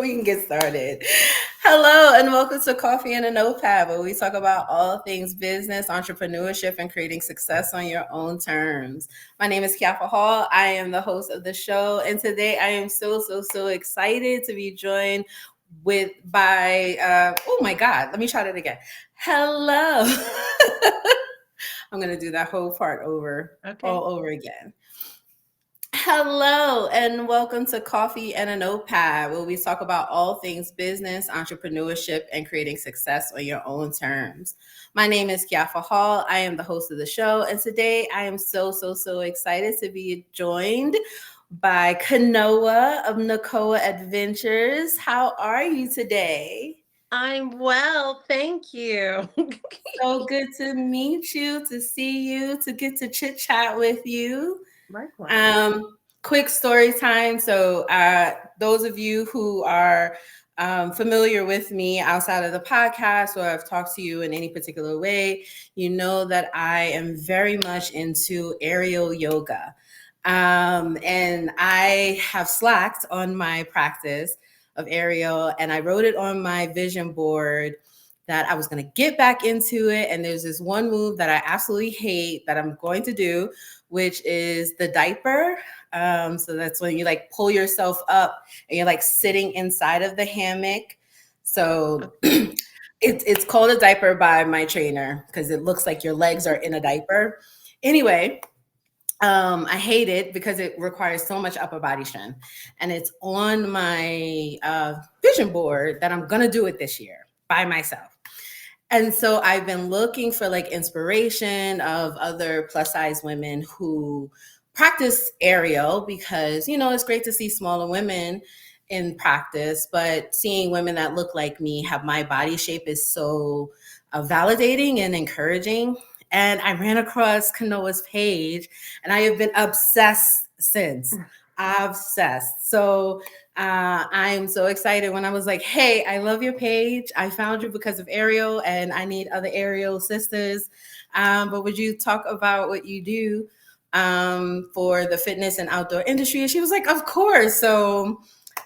we can get started. Hello, and welcome to Coffee and a Notepad, where we talk about all things business, entrepreneurship, and creating success on your own terms. My name is Kiafa Hall. I am the host of the show, and today I am so excited to be joined oh my God, let me try that again. Hello. I'm going to do that whole part all over again. Hello, and welcome to Coffee and a Notepad, where we talk about all things business, entrepreneurship, and creating success on your own terms. My name is Kiafa Hall. I am the host of the show, and today I am so excited to be joined by Kanoa of Kanoa Adventures. How are you today? I'm well, thank you. So good to meet you, to see you, to get to chit chat with you. Likewise. Quick story time. So, those of you who are familiar with me outside of the podcast, or I've talked to you in any particular way, you know that I am very much into aerial yoga. And I have slacked on my practice of aerial, and I wrote it on my vision board that I was going to get back into it. And there's this one move that I absolutely hate that I'm going to do, which is the diaper. So that's when you like pull yourself up and you're like sitting inside of the hammock. So it's called a diaper by my trainer because it looks like your legs are in a diaper. Anyway, I hate it because it requires so much upper body strength, and it's on my vision board that I'm gonna do it this year by myself. And so I've been looking for like inspiration of other plus size women who practice aerial because, you know, it's great to see smaller women in practice, but seeing women that look like me have my body shape is so validating and encouraging. And I ran across Kanoa's page and I have been obsessed since. Obsessed. So I'm so excited when I was like, hey, I love your page. I found you because of Ariel and I need other Ariel sisters. But would you talk about what you do for the fitness and outdoor industry? And she was like, of course. So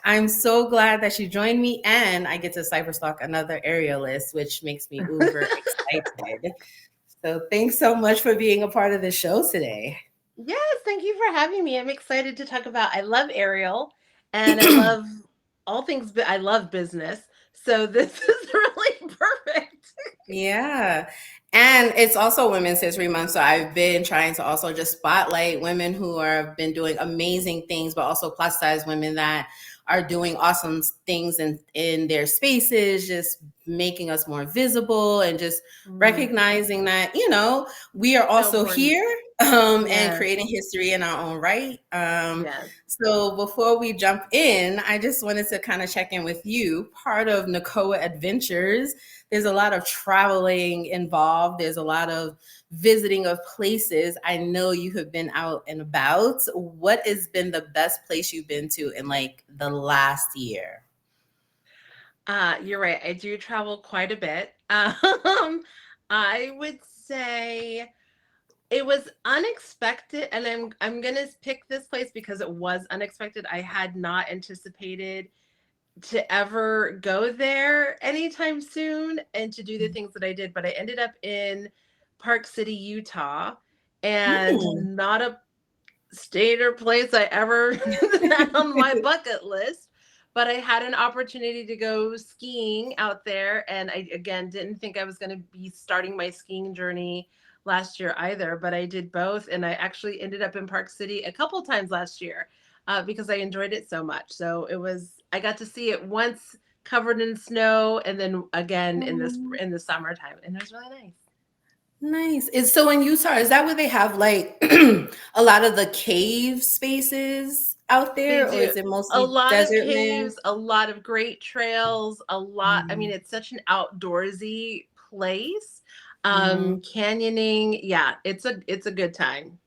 I'm so glad that she joined me and I get to cyberstalk another aerialist, which makes me uber excited. So thanks so much for being a part of the show today. Yes, thank you for having me. I'm excited to talk about. I love Ariel, and I love all things. I love business, so this is really perfect. Yeah. And it's also Women's History Month. So I've been trying to also just spotlight women who have been doing amazing things, but also plus size women that are doing awesome things in their spaces, just making us more visible and just recognizing that, you know, we are So also important. here and Yes, creating history in our own right. yes. So before we jump in, I just wanted to kind of check in with you. Part of Nakoa Adventures, there's a lot of traveling involved. There's a lot of visiting of places. I know you have been out and about. What has been the best place you've been to in like the last year? You're right. I do travel quite a bit. I would say it was unexpected, and I'm gonna pick this place because it was unexpected. I had not anticipated to ever go there anytime soon and to do the things that I did, but I ended up in Park City, Utah, and Hmm. not a state or place I ever had on my bucket list. But I had an opportunity to go skiing out there, and I again didn't think I was going to be starting my skiing journey last year either. But I did both, and I actually ended up in Park City a couple times last year because I enjoyed it so much. So it was I got to see it once covered in snow, and then again in the summertime, and it was really nice. Nice. Is so in Utah, is that where they have like a lot of the cave spaces out They there, or do is it a mostly lot of desert land? caves, a lot of great trails, a lot. I mean, Mm, it's such an outdoorsy place. mhm. Canyoning, yeah, it's a good time.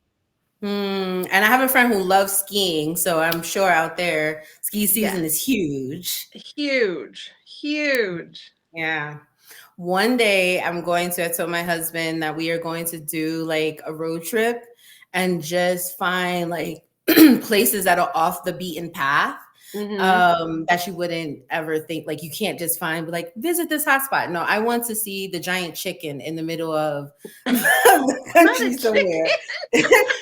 And I have a friend who loves skiing, so I'm sure out there ski season Yes, is huge. huge, huge. Yeah. One day I'm going to, I told my husband that we are going to do like a road trip and just find like places that are off the beaten path. Mm-hmm. that you wouldn't ever think, like you can't just find like visit this hotspot. No, I want to see the giant chicken in the middle of the Not a country chicken. somewhere.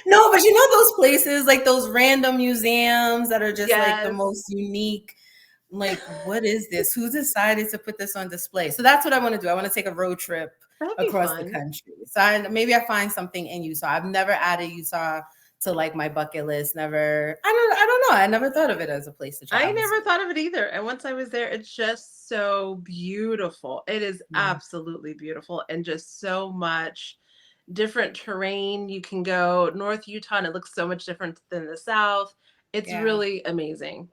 No, but you know those places, like those random museums that are just like the Yes. most unique. Like, what is this? Who decided to put this on display? So that's what I want to do. I want to take a road trip That'd be across the fun. country. So maybe I find something in Utah. I've never added Utah to like my bucket list. Never. I don't know. I never thought of it as a place to I travel never to. thought of it either. And once I was there, it's just so beautiful. It is Yeah. absolutely beautiful and just so much different terrain. You can go North Utah and it looks so much different than the South. It's Yeah. really amazing.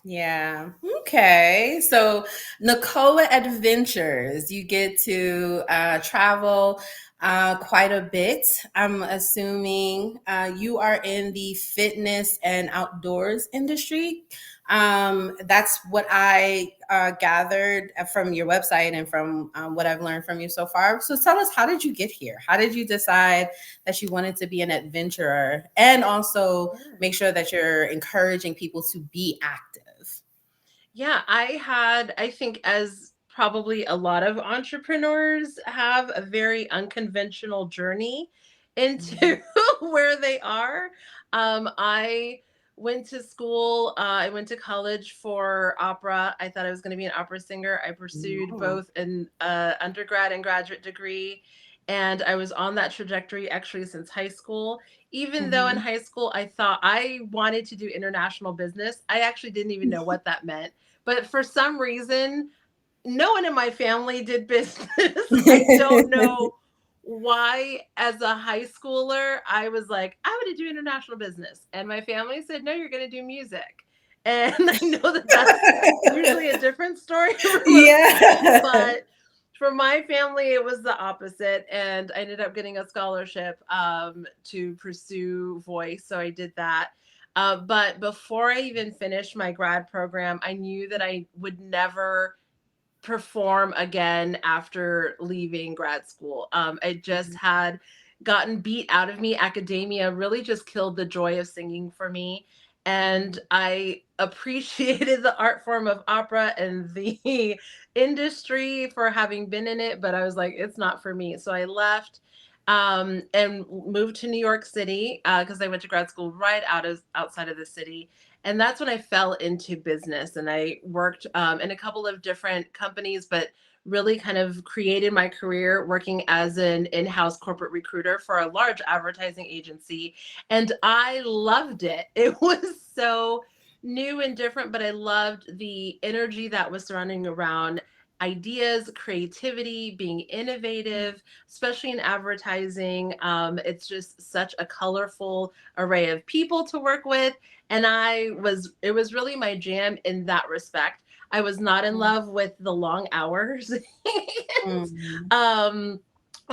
Yeah. Okay. So, Nakoa Adventures, you get to travel quite a bit. I'm assuming you are in the fitness and outdoors industry. That's what I gathered from your website and from what I've learned from you so far. So, tell us, how did you get here? How did you decide that you wanted to be an adventurer and also Yeah. make sure that you're encouraging people to be active? Yeah, I think, as probably a lot of entrepreneurs have, a very unconventional journey Mhm. into where they are. I went to school, I went to college for opera. I thought I was going to be an opera singer. I pursued Oh. both an undergrad and graduate degree. And I was on that trajectory actually since high school. Even though in Mhm. high school I thought I wanted to do international business, I actually didn't even know what that meant. But for some reason, no one in my family did business. I don't know why, as a high schooler, I was like, I want to do international business. And my family said, no, you're going to do music. And I know that that's usually a different story for most people, Yeah. but for my family, it was the opposite. And I ended up getting a scholarship to pursue voice. So I did that. But before I even finished my grad program, I knew that I would never perform again after leaving grad school. I just had gotten beat out of me. Academia really just killed the joy of singing for me. And Mhm. I appreciated the art form of opera and the industry for having been in it, but I was like, it's not for me. So I left and moved to New York City because I went to grad school right outside of the city, and that's when I fell into business. And I worked in a couple of different companies, but really kind of created my career working as an in-house corporate recruiter for a large advertising agency. And I loved it. It was so new and different, but I loved the energy that was surrounding around ideas, creativity, being innovative, especially in advertising. It's just such a colorful array of people to work with, and it was really my jam in that respect. I was not in love with the long hours and Mhm.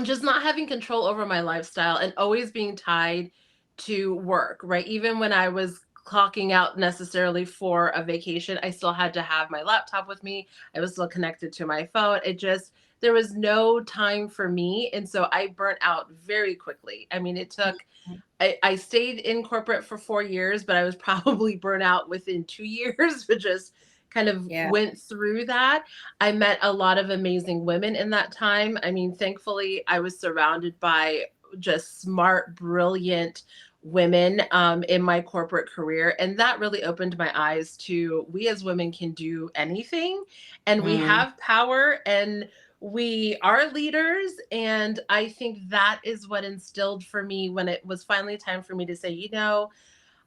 just not having control over my lifestyle and always being tied to work, right? Even when I was clocking out necessarily for a vacation, I still had to have my laptop with me. I was still connected to my phone. It just, there was no time for me. And so I burnt out very quickly. I mean, it took, I stayed in corporate for 4 years, but I was probably burnt out within 2 years, but just kind of Yeah. went through that. I met a lot of amazing women in that time. I mean, thankfully, I was surrounded by just smart, brilliant women in my corporate career. And that really opened my eyes to, we as women can do anything and we Mhm. have power. And we are leaders, and I think that is what instilled for me when it was finally time for me to say, you know,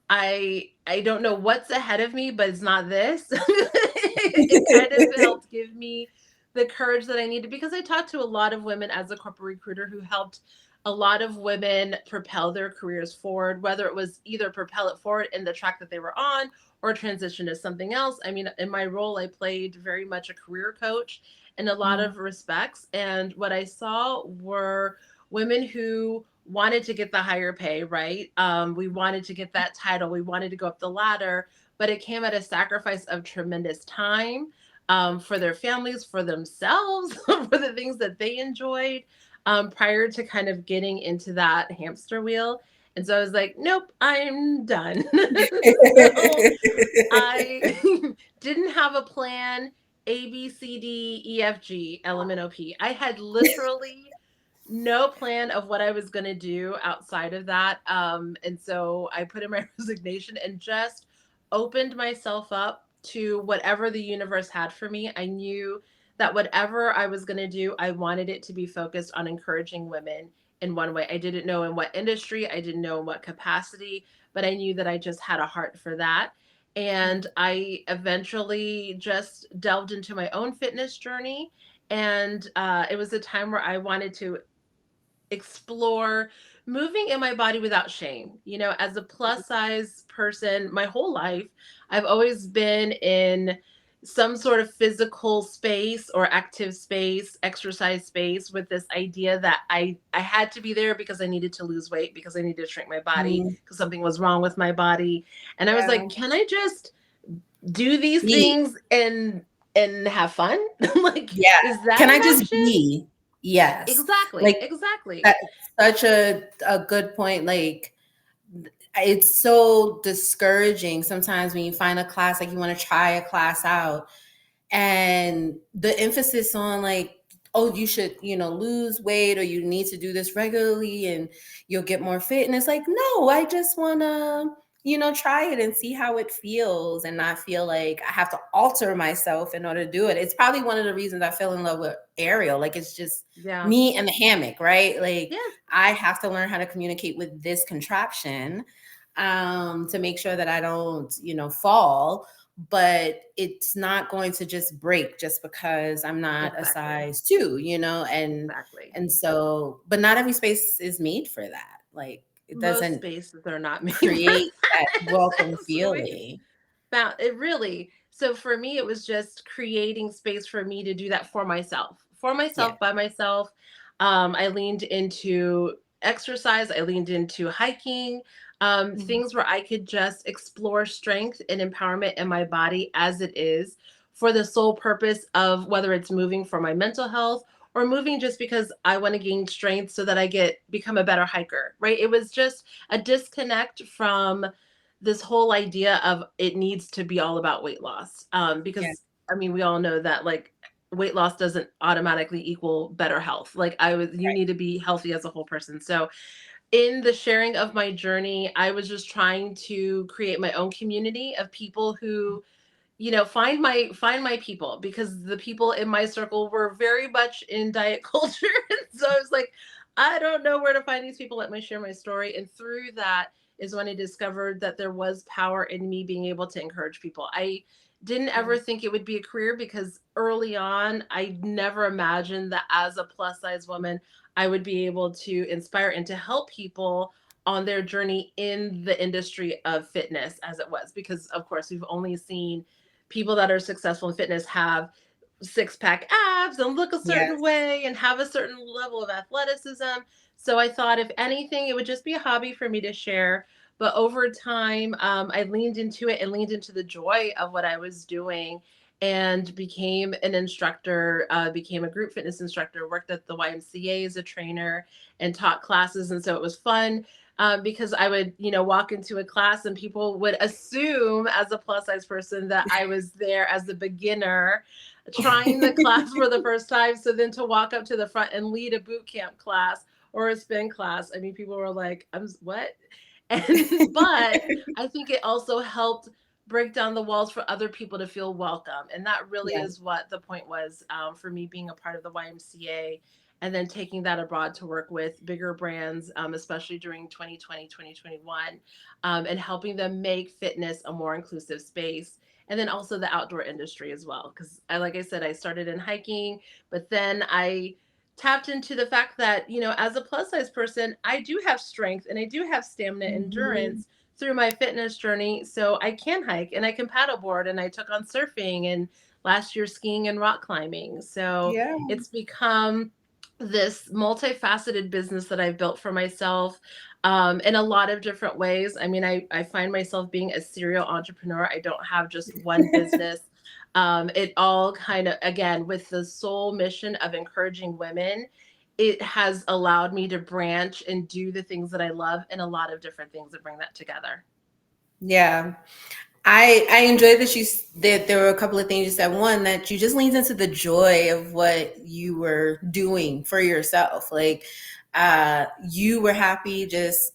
I don't know what's ahead of me, but it's not this. It kind of helped give me the courage that I needed, because I talked to a lot of women as a corporate recruiter who helped a lot of women propel their careers forward, whether it was either propel it forward in the track that they were on or transition to something else. I mean, in my role, I played very much a career coach in a lot Mhm. of respects. And what I saw were women who wanted to get the higher pay, right? We wanted to get that title, we wanted to go up the ladder, but it came at a sacrifice of tremendous time for their families, for themselves, for the things that they enjoyed prior to kind of getting into that hamster wheel. And so I was like, nope, I'm done. So I didn't have a plan. A, B, C, D, E, F, G, L, M, N, O, P. I had literally no plan of what I was going to do outside of that. And so I put in my resignation and just opened myself up to whatever the universe had for me. I knew that whatever I was going to do, I wanted it to be focused on encouraging women in one way. I didn't know in what industry, I didn't know in what capacity, but I knew that I just had a heart for that. And I eventually just delved into my own fitness journey. And it was a time where I wanted to explore moving in my body without shame. You know, as a plus size person, my whole life, I've always been in some sort of physical space or active space, exercise space with this idea that I had to be there because I needed to lose weight, because I needed to shrink my body, Mhm. because something was wrong with my body. And I was Yeah. like, can I just do these Be. things and have fun? Like, Yeah. is that Can an I just option? be? Yes. Exactly, Like exactly. that's such a good point. Like it's so discouraging sometimes when you find a class, like you want to try a class out, and the emphasis on like, oh, you should, lose weight, or you need to do this regularly and you'll get more fit. And it's like, no, I just want to, try it and see how it feels, and not feel like I have to alter myself in order to do it. It's probably one of the reasons I fell in love with aerial. Like it's just Yeah. me and the hammock, right? Like Yeah. I have to learn how to communicate with this contraption, to make sure that I don't, fall. But it's not going to just break just because I'm not a Exactly. size 2, and Exactly. so, but not every space is made for that. Like it Most doesn't spaces are not made for create that welcome that. So we feeling. found it really. So for me, it was just creating space for me to do that for Yeah. myself, by myself. I leaned into exercise. I leaned into hiking, Mhm. things where I could just explore strength and empowerment in my body as it is, for the sole purpose of whether it's moving for my mental health or moving just because I want to gain strength so that I become a better hiker, right? It was just a disconnect from this whole idea of it needs to be all about weight loss. Yeah. Because I mean, we all know that like weight loss doesn't automatically equal better health. Like you Right. need to be healthy as a whole person. So in the sharing of my journey, I was just trying to create my own community of people who, find my people, because the people in my circle were very much in diet culture. And so I was like, I don't know where to find these people. Let me share my story. And through that is when I discovered that there was power in me being able to encourage people. I didn't Yeah. ever think it would be a career, because early on I never imagined that as a plus size woman I would be able to inspire and to help people on their journey in the industry of fitness as it was. Because of course we've only seen people that are successful in fitness have six pack abs and look a certain Yes. way and have a certain level of athleticism. So I thought, if anything, it would just be a hobby for me to share. But over time, I leaned into it and leaned into the joy of what I was doing, and became an instructor, became a group fitness instructor, worked at the YMCA as a trainer and taught classes. And so it was fun, because I would, walk into a class and people would assume as a plus size person that I was there as a beginner trying the class for the first time. So then to walk up to the front and lead a boot camp class or a spin class, I mean, people were like, what? And, but I think it also helped break down the walls for other people to feel welcome. And that really Yeah. is what the point was, for me being a part of the YMCA, and then taking that abroad to work with bigger brands, especially during 2020, 2021, and helping them make fitness a more inclusive space. And then also the outdoor industry as well. Because like I said, I started in hiking, but then I tapped into the fact that, as a plus size person, I do have strength and I do have stamina, Mhm. endurance through my fitness journey. So I can hike and I can paddleboard, and I took on surfing, and last year skiing and rock climbing. So Yeah. it's become this multifaceted business that I've built for myself, in a lot of different ways. I mean, I find myself being a serial entrepreneur. I don't have just one business. It all kind of, again, with the sole mission of encouraging women it has allowed me to branch and do the things that I love and a lot of different things that bring that together. Yeah. I enjoyed that that there were a couple of things you said. One, that you just leaned into the joy of what you were doing for yourself. Like you were happy just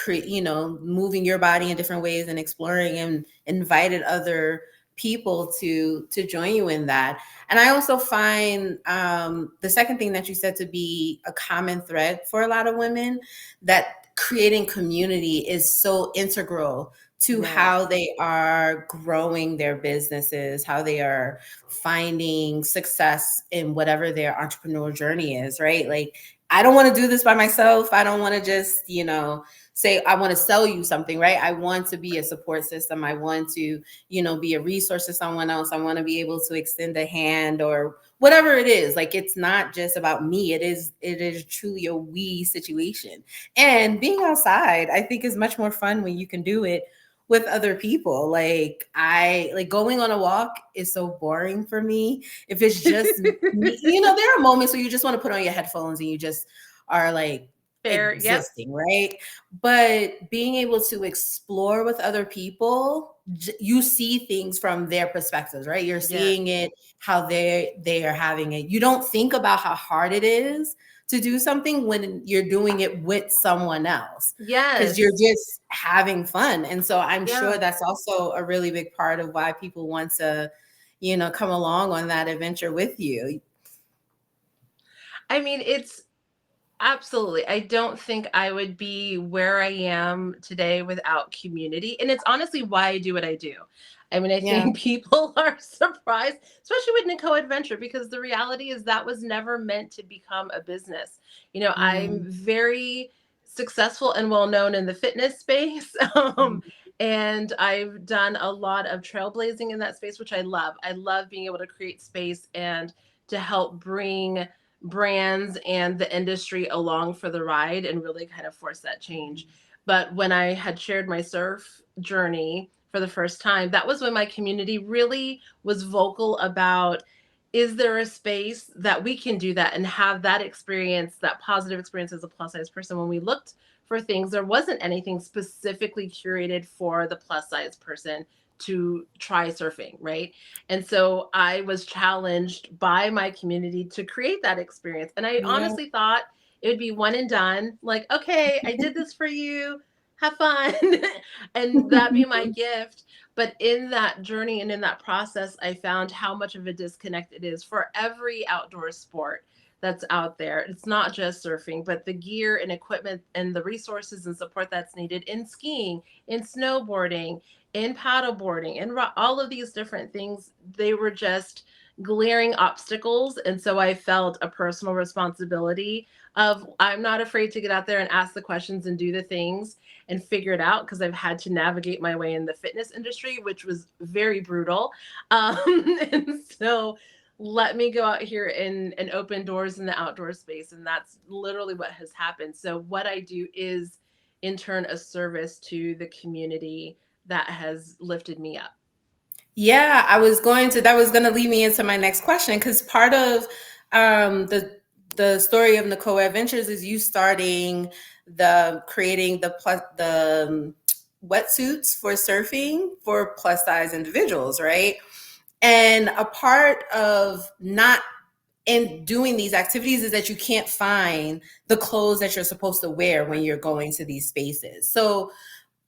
moving your body in different ways and exploring, and invited other people to join you in that. And I also find the second thing that you said to be a common thread for a lot of women, that creating community is so integral to how Yes. they are growing their businesses, how they are finding success in whatever their entrepreneurial journey is, right? Like, I don't want to do this by myself. I don't want to just, say, I want to sell you something, right? I want to be a support system. I want to, be a resource to someone else. I want to be able to extend a hand or whatever it is. Like, it's not just about me. It is truly a we situation. And being outside, I think, is much more fun when you can do it with other people. Like, I like going on a walk is so boring for me. If it's just me, there are moments where you just want to put on your headphones and you just are like Fair. Yep. existing, right? But being able to explore with other people, you see things from their perspectives, right? You're Yes. seeing it how they are having it. You don't think about how hard it is to do something when you're doing it with someone else, because you're Yes. just having fun. And so I'm sure Yeah. that's also a really big part of why people want to, come along on that adventure with you. I mean, it's absolutely. I don't think I would be where I am today without community. And it's honestly why I do what I do. I mean, I Yeah. think people are surprised, especially with Nicole Adventure, because the reality is that was never meant to become a business. I'm Mm, very successful and well known in the fitness space. mm, And I've done a lot of trailblazing in that space, which I love. I love being able to create space and to help bring brands and the industry along for the ride and really kind of force that change. But when I had shared my surf journey for the first time, that was when my community really was vocal about, is there a space that we can do that and have that experience, that positive experience as a plus size person? When we looked for things, there wasn't anything specifically curated for the plus size person to try surfing, right? And so I was challenged by my community to create that experience. And I yeah. honestly thought it would be one and done. Like, okay, I did this for you. Have fun. And that be my gift. But in that journey and in that process, I found how much of a disconnect it is for every outdoor sport that's out there. It's not just surfing, but the gear and equipment and the resources and support that's needed in skiing, in snowboarding, in paddleboarding, and all of these different things. They were just glaring obstacles. And so I felt a personal responsibility of, I'm not afraid to get out there and ask the questions and do the things and figure it out, because I've had to navigate my way in the fitness industry, which was very brutal. And so let me go out here and open doors in the outdoor space. And that's literally what has happened. So what I do is in turn a service to the community that has lifted me up. Yeah, that was going to lead me into my next question, because part of the story of Nicole Adventures is you starting creating the wetsuits for surfing for plus size individuals, right? And a part of not in doing these activities is that you can't find the clothes that you're supposed to wear when you're going to these spaces. So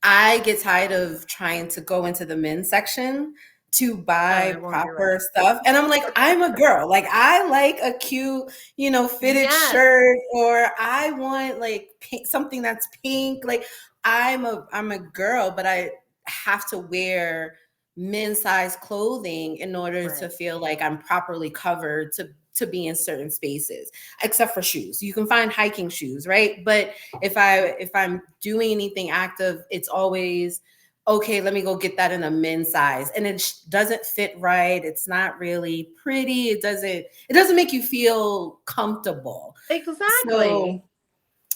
I get tired of trying to go into the men's section to Oh, I buy won't do it. proper stuff. And I'm like, I'm a girl. Like, I like a cute, fitted Yes. shirt, or I want like something that's pink. Like, I'm a girl, but I have to wear men's size clothing in order to Right. feel like I'm properly covered to be in certain spaces, except for shoes. You can find hiking shoes, right? But if I'm doing anything active, it's always okay, let me go get that in a men's size, and it doesn't fit right. It's not really pretty. It doesn't make you feel comfortable. Exactly.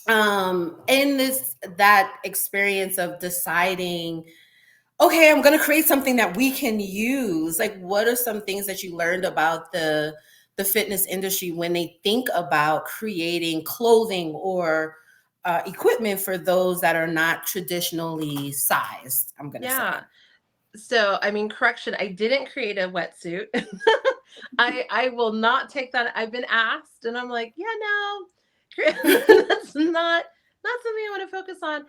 So in that experience of deciding, okay, I'm going to create something that we can use, like, what are some things that you learned about the the fitness industry when they think about creating clothing or equipment for those that are not traditionally sized, I'm going to Yeah. say. So, I mean, correction, I didn't create a wetsuit. I will not take that. I've been asked, and I'm like, yeah, no, that's not something I want to focus on.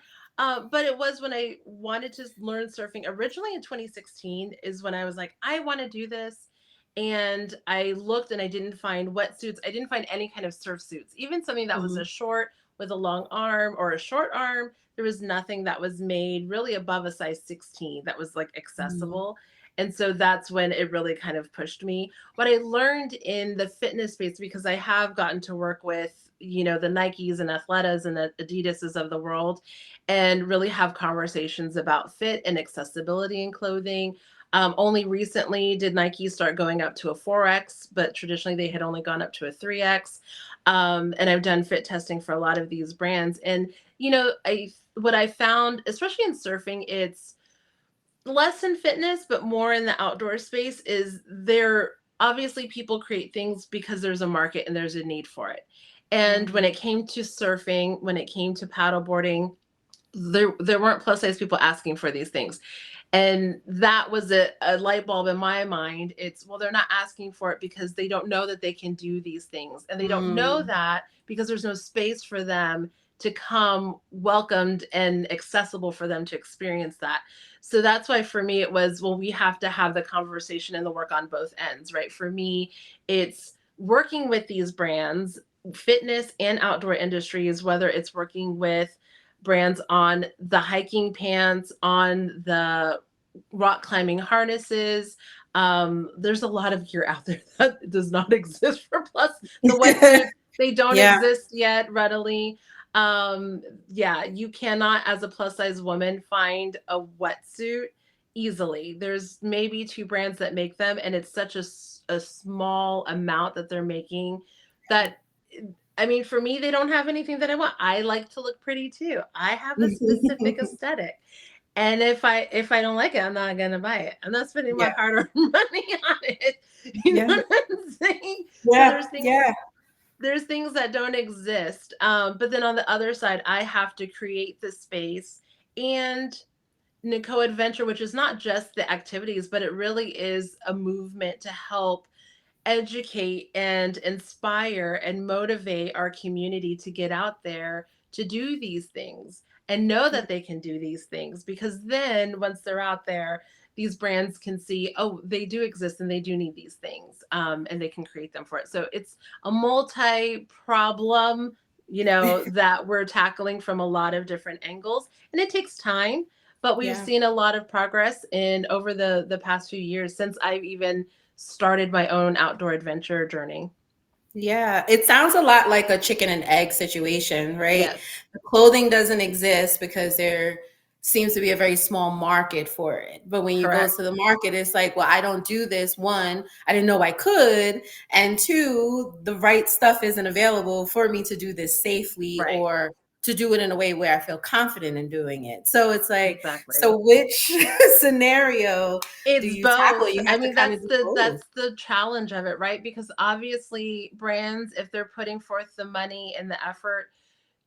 But it was when I wanted to learn surfing. Originally in 2016 is when I was like, I want to do this. And I looked and I didn't find wetsuits. I didn't find any kind of surf suits, even something that was a Mhm. short with a long arm or a short arm. There was nothing that was made really above a size 16 that was like Mhm. accessible. And so that's when it really kind of pushed me. What I learned in the fitness space, because I have gotten to work with, the Nikes and Athletas and the Adidases of the world, and really have conversations about fit and accessibility in clothing. Only recently did Nike start going up to a 4X, but traditionally they had only gone up to a 3X. And I've done fit testing for a lot of these brands. And, what I found, especially in surfing, it's less in fitness, but more in the outdoor space, is there obviously people create things because there's a market and there's a need for it. And when Mhm. it came to surfing, when it came to paddleboarding, there weren't plus size people asking for these things. And that was a light bulb in my mind. It's, well, they're not asking for it because they don't know that they can do these things. And they don't know Mm. that because there's no space for them to come welcomed and accessible for them to experience that. So that's why for me it was, well, we have to have the conversation and the work on both ends, right? For me, it's working with these brands, fitness and outdoor industries, whether it's working with brands on the hiking pants, on the rock climbing harnesses. There's a lot of gear out there that does not exist for plus. The wetsuits, they don't Yeah. exist yet readily. Yeah, you cannot, as a plus size woman, find a wetsuit easily. There's maybe two brands that make them, and it's such a small amount that they're making that, I mean, for me, they don't have anything that I want. I like to look pretty too. I have a specific aesthetic. And if I don't like it, I'm not gonna buy it. I'm not spending my Yeah. hard-earned money on it. You Yeah. know what I'm saying? So Yeah. Yeah. there's things that don't exist. But then on the other side, I have to create the space. And Nico Adventure, which is not just the activities, but it really is a movement to help educate and inspire and motivate our community to get out there to do these things and know Yeah. that they can do these things, because then once they're out there, these brands can see, oh, they do exist and they do need these things, and they can create them for it. So it's a multi problem, that we're tackling from a lot of different angles, and it takes time. But we've Yeah. seen a lot of progress in over the past few years since I've even started my own outdoor adventure journey. Yeah, it sounds a lot like a chicken and egg situation, right? Yes, The clothing doesn't exist because there seems to be a very small market for it. But when you go correct. to the market, it's like, well, I don't do this. One, I didn't know I could. And two, the right stuff isn't available for me to do this safely Right. or to do it in a way where I feel confident in doing it. So it's like, Exactly. so which scenario do It's you tackle? both. You I have to mean, kind of that's do the both. that's the challenge of it, right? Because obviously brands, if they're putting forth the money and the effort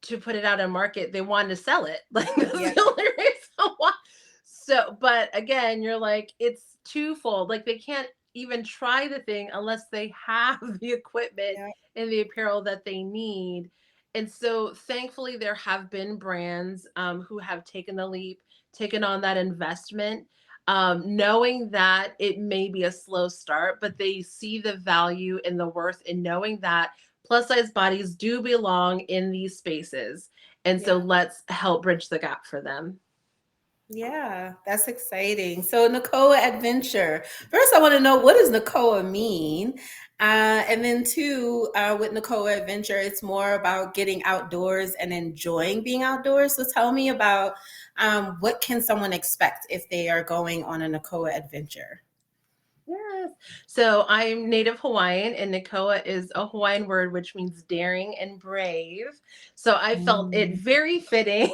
to put it out on market, they want to sell it. Like that's Yeah. the only reason why. So, but again, you're like, it's twofold. Like they can't even try the thing unless they have the equipment Yeah. and the apparel that they need. And so, thankfully, there have been brands who have taken the leap, taken on that investment, knowing that it may be a slow start, but they see the value and the worth in knowing that plus size bodies do belong in these spaces. And so Yeah. let's help bridge the gap for them. Yeah, that's exciting. So Nakoa Adventure. First, I want to know, what does Nakoa mean? And then two, with Nakoa Adventure, it's more about getting outdoors and enjoying being outdoors. So tell me about what can someone expect if they are going on a Nakoa Adventure? Yes. So I'm native Hawaiian, and Nakoa is a Hawaiian word which means daring and brave. So I felt it Mm. very fitting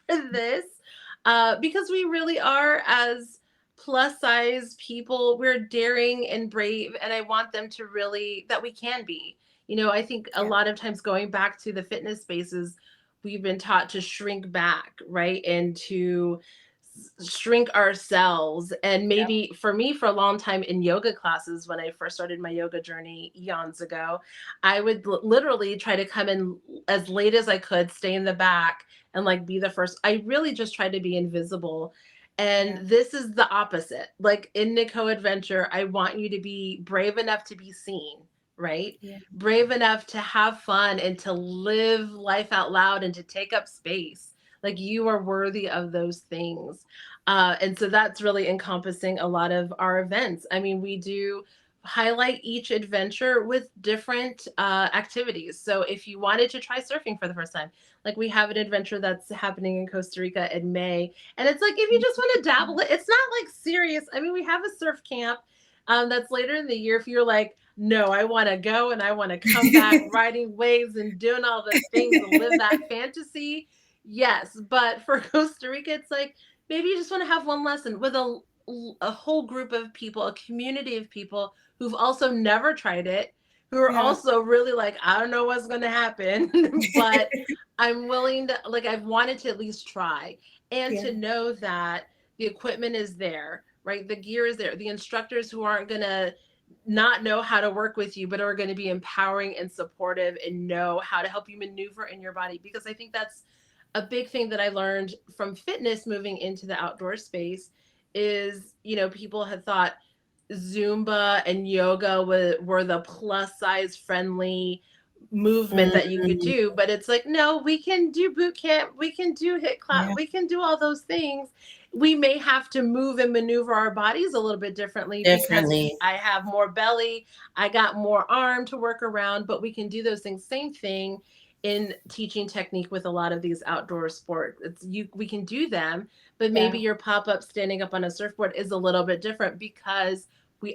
for this, because we really are, as plus size people. We're daring and brave, and I want them to really, that we can be. I think a Yeah. lot of times, going back to the fitness spaces, we've been taught to shrink back, right? And to shrink ourselves. And Yeah. maybe for me, for a long time in yoga classes, when I first started my yoga journey eons ago, I would literally try to come in as late as I could, stay in the back, and like be the first. I really just tried to be invisible. And Yeah. this is the opposite. Like in Nico Adventure, I want you to be brave enough to be seen, right? Yeah. Brave enough to have fun and to live life out loud and to take up space. Like you are worthy of those things. And so that's really encompassing a lot of our events. I mean, we do highlight each adventure with different activities. So if you wanted to try surfing for the first time, like we have an adventure that's happening in Costa Rica in May. And it's like, if you just want to dabble it, it's not like serious. I mean, we have a surf camp that's later in the year. If you're like, no, I want to go and I want to come back riding waves and doing all the things and live that fantasy. Yes. But for Costa Rica, it's like, maybe you just want to have one lesson with a whole group of people, a community of people who've also never tried it, who are Yeah. also really like, I don't know what's going to happen, but I'm willing to, like, I've wanted to at least try, and Yeah. to know that the equipment is there, right? The gear is there. The instructors who aren't going to not know how to work with you, but are going to be empowering and supportive and know how to help you maneuver in your body. Because I think that's a big thing that I learned from fitness moving into the outdoor space is, people had thought Zumba and yoga were the plus size friendly movement that you could Mhm. do. But it's like, no, we can do boot camp, we can do hit class, Yeah. we can do all those things. We may have to move and maneuver our bodies a little bit differently because Definitely. I have more belly, I got more arm to work around, but we can do those things. Same thing in teaching technique with a lot of these outdoor sports. We can do them, but maybe Yeah. your pop-up standing up on a surfboard is a little bit different because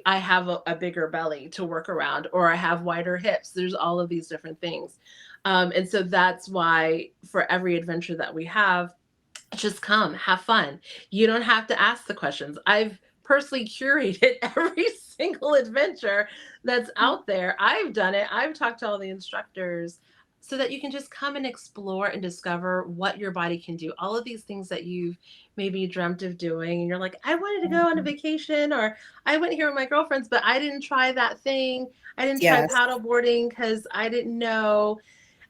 I have a bigger belly to work around, or I have wider hips. There's all of these different things. And so that's why for every adventure that we have, just come, have fun. You don't have to ask the questions. I've personally curated every single adventure that's out there. I've done it. I've talked to all the instructors so that you can just come and explore and discover what your body can do. All of these things that you've maybe dreamt of doing, and you're like, I wanted to go on a Mhm. vacation, or I went here with my girlfriends, but I didn't try that thing. I didn't try Yes. paddle boarding because I didn't know.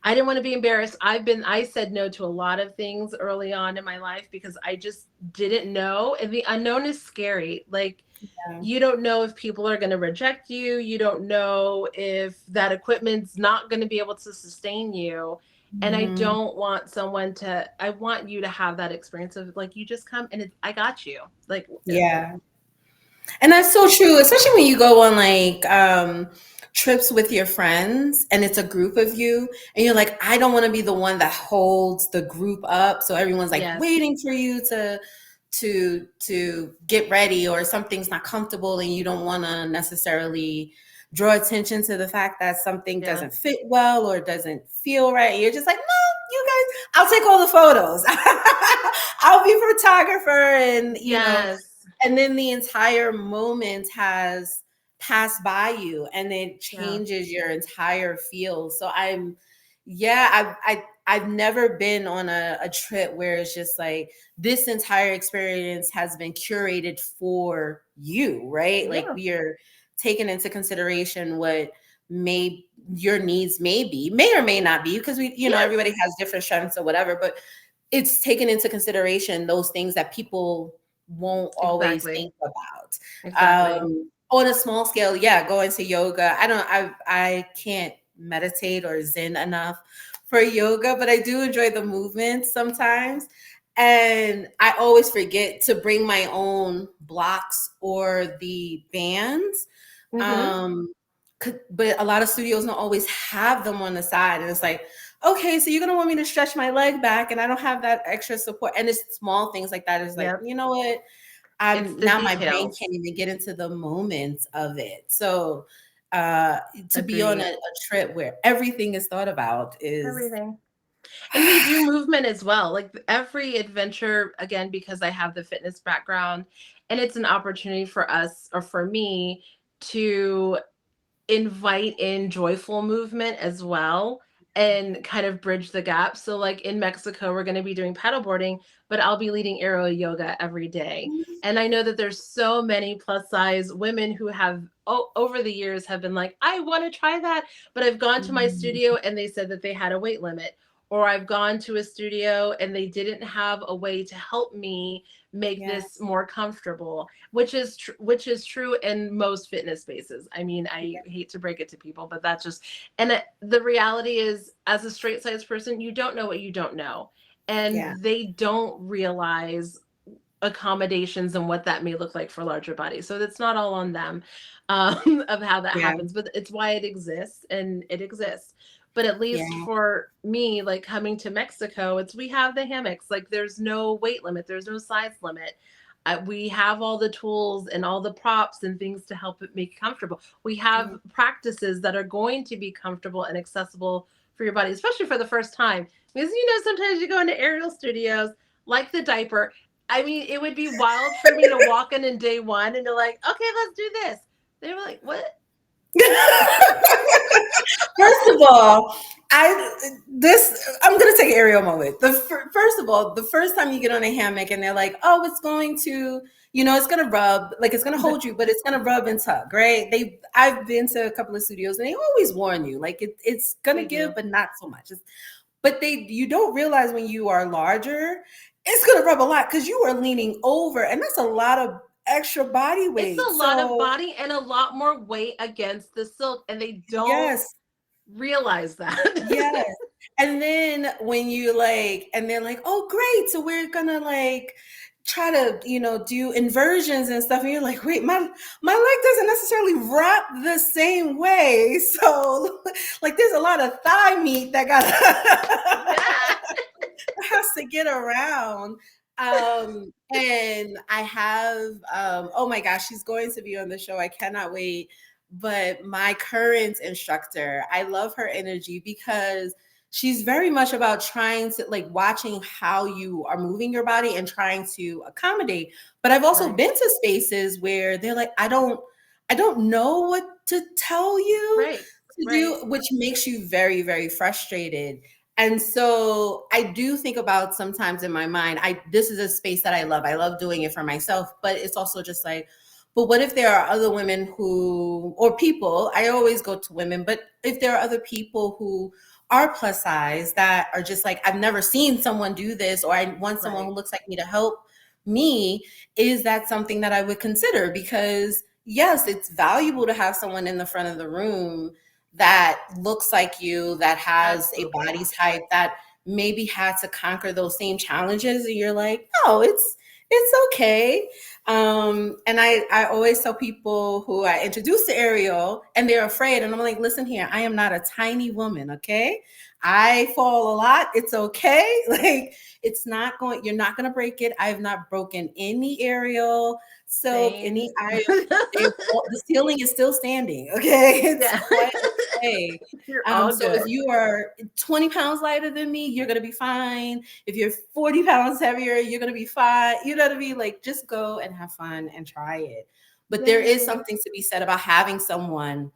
I didn't want to be embarrassed. I said no to a lot of things early on in my life because I just didn't know. And the unknown is scary. Like, Yeah. you don't know if people are going to reject you. You don't know if that equipment's not going to be able to sustain you. And I Mhm. don't want I want you to have that experience of like, you just come and I got you. Like, Yeah. And that's so true, especially when you go on like trips with your friends and it's a group of you and you're like, I don't want to be the one that holds the group up. So everyone's like yes, waiting for you to get ready, or something's not comfortable and you don't want to necessarily draw attention to the fact that something yeah, doesn't fit well or doesn't feel right. You're just like, no, you guys, I'll take all the photos. I'll be photographer, and yes, and then the entire moment has passed by you and it yeah, changes your entire field. So yeah, I've never been on a trip where it's just like this entire experience has been curated for you, right? Like yeah, we are taking into consideration what may your needs may or may not be, because yes, everybody has different strengths or whatever, but it's taken into consideration those things that people won't always exactly, think about. exactly. On a small scale, yeah, going to yoga. I can't meditate or zen enough for yoga, but I do enjoy the movement sometimes. And I always forget to bring my own blocks or the bands. Mm-hmm. Um, but a lot of studios don't always have them on the side. And it's like, okay, so you're gonna want me to stretch my leg back and I don't have that extra support. And it's small things like that. It's like, Yep. you know what? It's I'm the now my brain details. can't even get into the moments of it. So to be on Agreed. a trip where everything is thought about is Everything. And we do movement as well. Like every adventure, again, because I have the fitness background, and it's an opportunity for us or for me to invite in joyful movement as well and kind of bridge the gap. So like in Mexico, we're going to be doing paddleboarding, but I'll be leading aerial yoga every day. And I know that there's so many plus size women who have over the years have been like, I want to try that, but I've gone to my studio and they said that they had a weight limit. Or I've gone to a studio and they didn't have a way to help me make this Yes. more comfortable, which is true in most fitness spaces. I mean, I hate to break it to people, but that's just, and the reality is, as a straight size person, you don't know what you don't know, Yeah. and they don't realize accommodations and what that may look like for larger bodies. So it's not all on them, of how that Yeah. happens, but it's why it exists, and it exists. But at Yeah. least for me, like coming to Mexico, it's we have the hammocks. Like there's no weight limit, there's no size limit. We have all the tools and all the props and things to help it make comfortable. We have Yeah. practices that are going to be comfortable and accessible for your body, especially for the first time. Because you know, sometimes you go into aerial studios like the diaper. I mean, it would be wild for me to walk in day one and they're like, okay, let's do this. They were like, what? First of all, I'm gonna take an aerial moment. First of all, the first time you get on a hammock and they're like, oh, it's going to, it's gonna rub, like it's gonna hold you, but it's gonna rub and tug, right? I've been to a couple of studios and they always warn you, like it's gonna They do. give, but not so much. But you don't realize when you are larger, it's gonna rub a lot because you are leaning over, and that's a lot of extra body It's weight. a lot of So body and a lot more weight against the silk, and they don't yes. realize that. Yes. And then when you and they're like, oh, great. So we're gonna try to, do inversions and stuff. And you're like, wait, my leg doesn't necessarily wrap the same way. So like there's a lot of thigh meat that Yeah. has to get around. And I have oh my gosh, she's going to be on the show. I cannot wait. But my current instructor, I love her energy because she's very much about trying to watching how you are moving your body and trying to accommodate. But I've also Right. been to spaces where they're like, I don't know what to tell you Right. to Right. do, which makes you very, very frustrated. And so I do think about sometimes in my mind, this is a space that I love. I love doing it for myself, but it's also just like, but what if there are other women or people, I always go to women, but if there are other people who are plus size that are just like, I've never seen someone do this, or I want someone who Right. looks like me to help me, is that something that I would consider? Because yes, it's valuable to have someone in the front of the room that looks like you, that has a Absolutely. body type, that maybe had to conquer those same challenges, and you're like, no, it's okay. And I always tell people who I introduce to Ariel and they're afraid, and I'm like, listen here, I am not a tiny woman, okay? I fall a lot. It's okay. Like you're not gonna break it. I have not broken any aerial silk, Same. any the ceiling is still standing. Okay. It's Yeah. quite okay. You're all So if good. you are 20 pounds lighter than me, you're gonna be fine. If you're 40 pounds heavier, you're gonna be fine. You know what I mean? Like just go and have fun and try it. But there is Yay. something to be said about having someone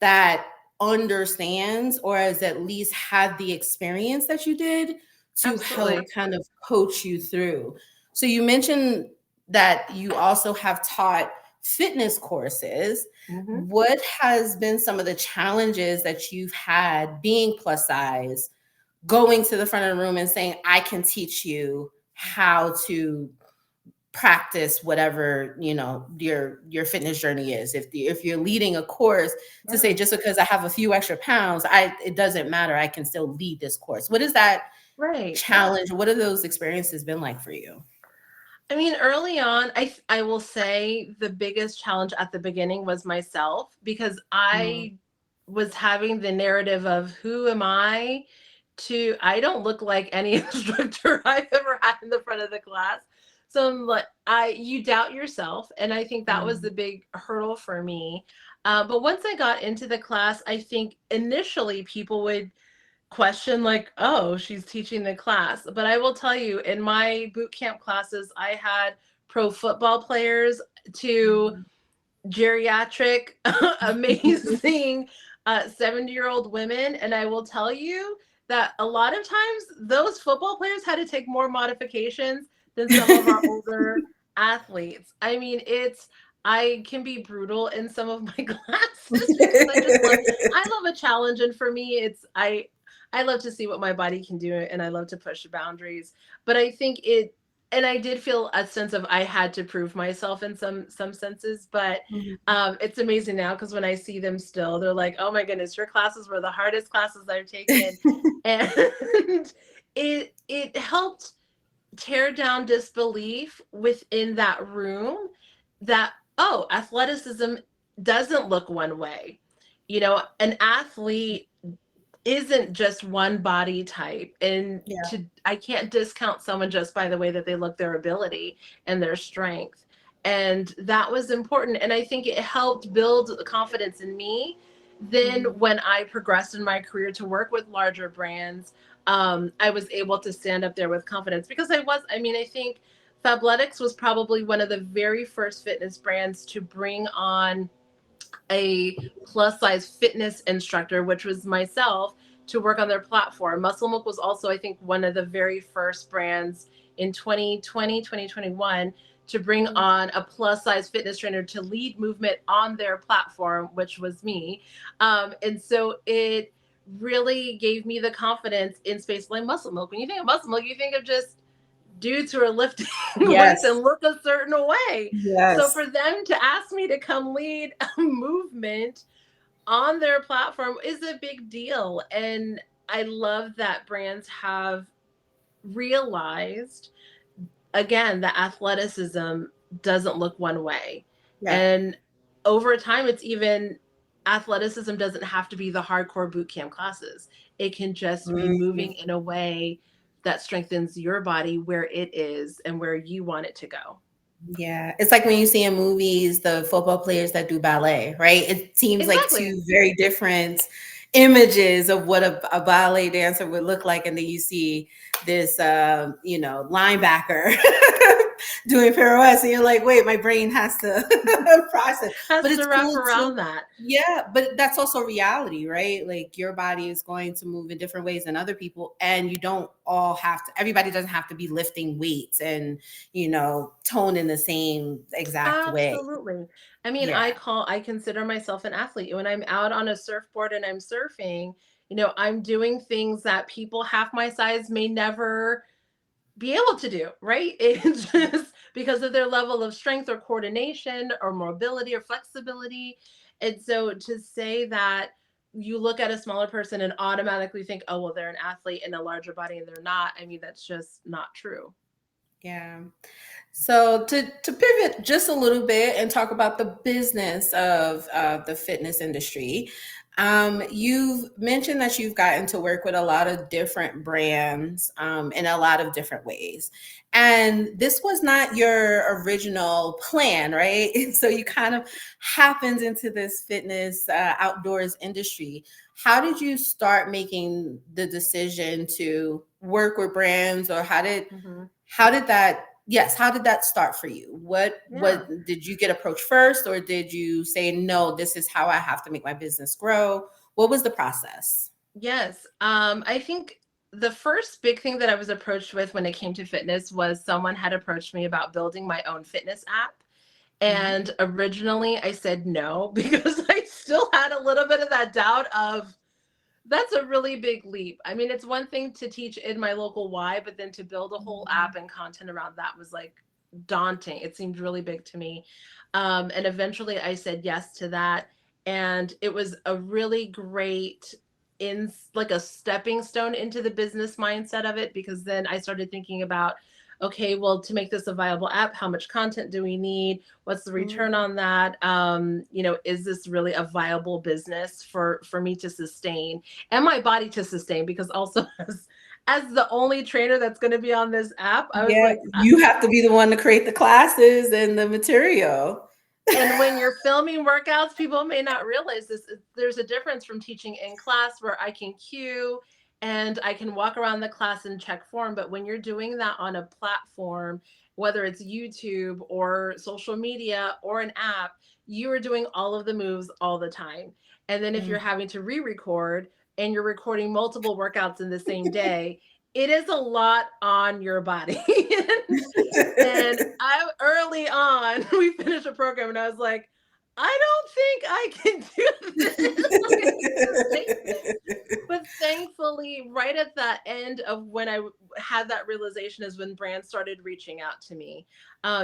that understands or has at least had the experience that you did to help Absolutely. kind of coach you through. So you mentioned that you also have taught fitness courses. Hmm. What has been some of the challenges that you've had being plus size, going to the front of the room and saying, I can teach you how to practice whatever your fitness journey is? If you're leading a course, to say Yeah. just because I have a few extra pounds, it doesn't matter, I can still lead this course. What is that Right. challenge? What have those experiences been like for you? I mean, early on, I will say the biggest challenge at the beginning was myself, because Mm, I was having the narrative of who am I don't look like any instructor I've ever had in the front of the class. So I'm like, you doubt yourself. And I think that was mm, the big hurdle for me. But once I got into the class, I think initially people would question like, oh, she's teaching the class. But I will tell you, in my boot camp classes, I had pro football players to geriatric, amazing 70-year-old women. And I will tell you that a lot of times those football players had to take more modifications than some of our older athletes. I mean, I can be brutal in some of my classes because I love a challenge. And for me, I love to see what my body can do and I love to push the boundaries. But I think and I did feel a sense of I had to prove myself in some senses, but it's amazing now because when I see them still, they're like, "Oh my goodness, your classes were the hardest classes I've taken," and it helped tear down disbelief within that room that, oh, athleticism doesn't look one way. An athlete isn't just one body type, and Yeah. I can't discount someone just by the way that they look, their ability and their strength. And that was important, and I think it helped build confidence in me. Then when I progressed in my career to work with larger brands, I was able to stand up there with confidence because I think Fabletics was probably one of the very first fitness brands to bring on a plus size fitness instructor, which was myself, to work on their platform. Muscle Milk was also, I think, one of the very first brands in 2020, 2021 to bring on a plus size fitness trainer to lead movement on their platform, which was me. And so it really gave me the confidence in space like Muscle Milk. When you think of Muscle Milk, you think of just dudes who are lifting weights and Yes. look a certain way. So Yes. for them to ask me to come lead a movement on their platform is a big deal. And I love that brands have realized, again, that athleticism doesn't look one way. Yeah. And over time, it's even athleticism doesn't have to be the hardcore boot camp classes. It can just be moving in a way that strengthens your body where it is and where you want it to go. Yeah, it's like when you see in movies the football players that do ballet, right? It seems like Exactly. two very different images of what a ballet dancer would look like, and then you see this, linebacker doing pirouettes, and you're like, wait, my brain has to process. But Has it's to wrap cool to, around that. yeah, but that's also reality, right? Like your body is going to move in different ways than other people, and you don't all have to. Everybody doesn't have to be lifting weights and tone in the same exact way. Absolutely. I mean, Yeah. I consider myself an athlete. When I'm out on a surfboard and I'm surfing, I'm doing things that people half my size may never be able to do, right? It's just because of their level of strength or coordination or mobility or flexibility. And so to say that you look at a smaller person and automatically think, oh, well, they're an athlete in a larger body and they're not, I mean, that's just not true. Yeah. So to pivot just a little bit and talk about the business of the fitness industry, you've mentioned that you've gotten to work with a lot of different brands in a lot of different ways, and this was not your original plan, right? So you kind of happened into this fitness outdoors industry. How did you start making the decision to work with brands, or Hmm. how did that yes, how did that start for you? What Yeah. did you get approached first, or did you say, no, this is how I have to make my business grow? What was the process? Yes. I think the first big thing that I was approached with when it came to fitness was someone had approached me about building my own fitness app. Mhm. And originally I said no because I still had a little bit of that doubt of that's a really big leap. I mean, it's one thing to teach in my local Y, but then to build a whole app and content around that was like daunting. It seemed really big to me. And eventually I said yes to that. And it was a really great like a stepping stone into the business mindset of it, because then I started thinking about, okay, well, to make this a viable app, how much content do we need? What's the return Mhm. on that? Is this really a viable business for me to sustain and my body to sustain? Because also as the only trainer that's going to be on this app, I was Yeah, like, you have to be the one to create the classes and the material. and when you're filming workouts, people may not realize this. There's a difference from teaching in class where I can cue and I can walk around the class and check form. But when you're doing that on a platform, whether it's YouTube or social media or an app, you are doing all of the moves all the time. And then if you're Mm. having to re-record and you're recording multiple workouts in the same day, it is a lot on your body. And I early on, we finished a program and I was like, I don't think I can do this. Like, I can sustain this. But thankfully, right at that end of when had that realization is when brands started reaching out to me,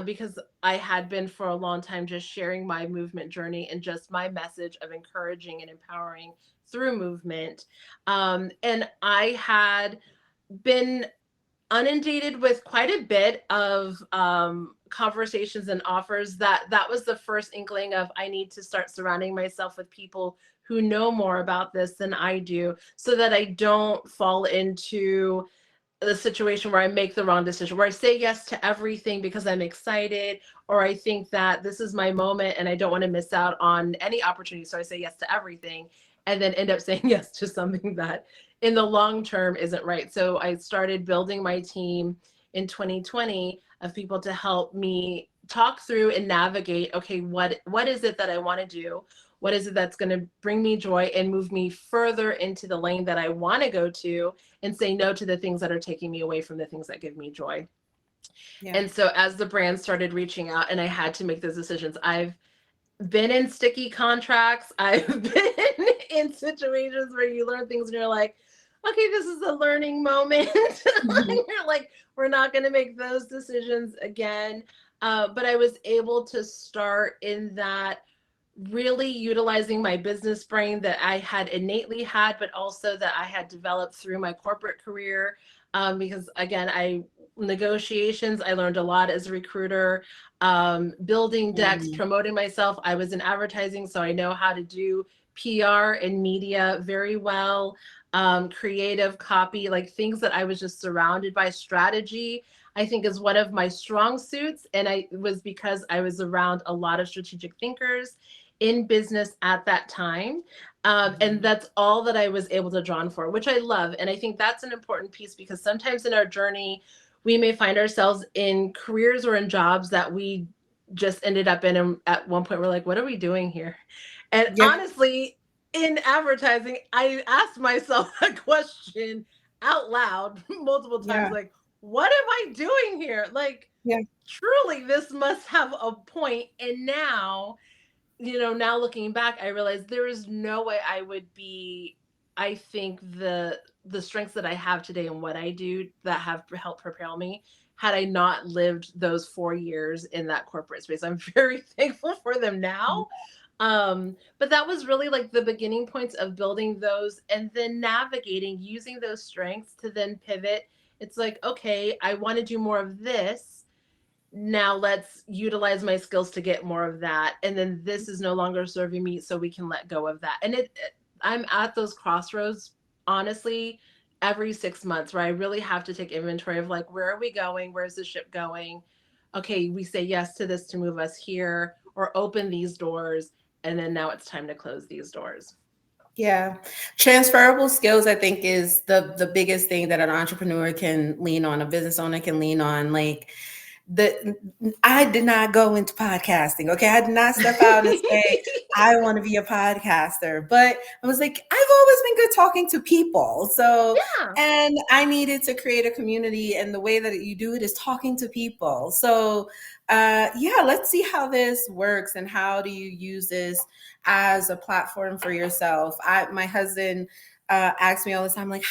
because I had been for a long time just sharing my movement journey and just my message of encouraging and empowering through movement. And I had been inundated with quite a bit of conversations and offers. That was the first inkling of, I need to start surrounding myself with people who know more about this than I do, so that I don't fall into the situation where I make the wrong decision, where I say yes to everything because I'm excited, or I think that this is my moment and I don't want to miss out on any opportunity. So I say yes to everything and then end up saying yes to something that in the long term isn't right. So I started building my team in 2020 of people to help me talk through and navigate, okay, what is it that I want to do? What is it that's going to bring me joy and move me further into the lane that I want to go to, and say no to the things that are taking me away from the things that give me joy. Yeah. And so as the brand started reaching out and I had to make those decisions, I've been in sticky contracts. I've been in situations where you learn things and you're like, okay, this is a learning moment. Mhm. You're like, we're not going to make those decisions again. But I was able to start in that, really utilizing my business brain that I had innately had, but also that I had developed through my corporate career. Because again, negotiations, I learned a lot as a recruiter, building decks, Mm. promoting myself. I was in advertising, so I know how to do PR and media very well. Creative copy, like things that I was just surrounded by. Strategy, I think, is one of my strong suits. And it was because I was around a lot of strategic thinkers in business at that time. And Mhm. that's all that I was able to draw on for, which I love. And I think that's an important piece, because sometimes in our journey, we may find ourselves in careers or in jobs that we just ended up in. And at one point, we're like, what are we doing here? And Yeah. honestly, in advertising, I asked myself a question out loud multiple times, Yeah. like, what am I doing here? Like, Yeah. truly, this must have a point. And now, now looking back, I realized there is no way I would be, I think, the strengths that I have today and what I do that have helped propel me, had I not lived those 4 years in that corporate space. I'm very thankful for them now. But that was really like the beginning points of building those, and then navigating, using those strengths to then pivot. It's like, okay, I want to do more of this. Now let's utilize my skills to get more of that, and then this is no longer serving me, so we can let go of that. And I'm at those crossroads, honestly, every 6 months, where I really have to take inventory of, like, where are we going, where's the ship going? Okay, we say yes to this to move us here, or open these doors, and then now it's time to close these doors. Yeah. Transferable skills, I think, is the biggest thing that an entrepreneur can lean on, a business owner can lean on. Like, the I did not go into podcasting. Okay. I did not step out and say I want to be a podcaster. But I was like, I've always been good talking to people. So, Yeah. and I needed to create a community, and the way that you do it is talking to people. So yeah, let's see how this works, and how do you use this as a platform for yourself. My husband asks me all the time, like,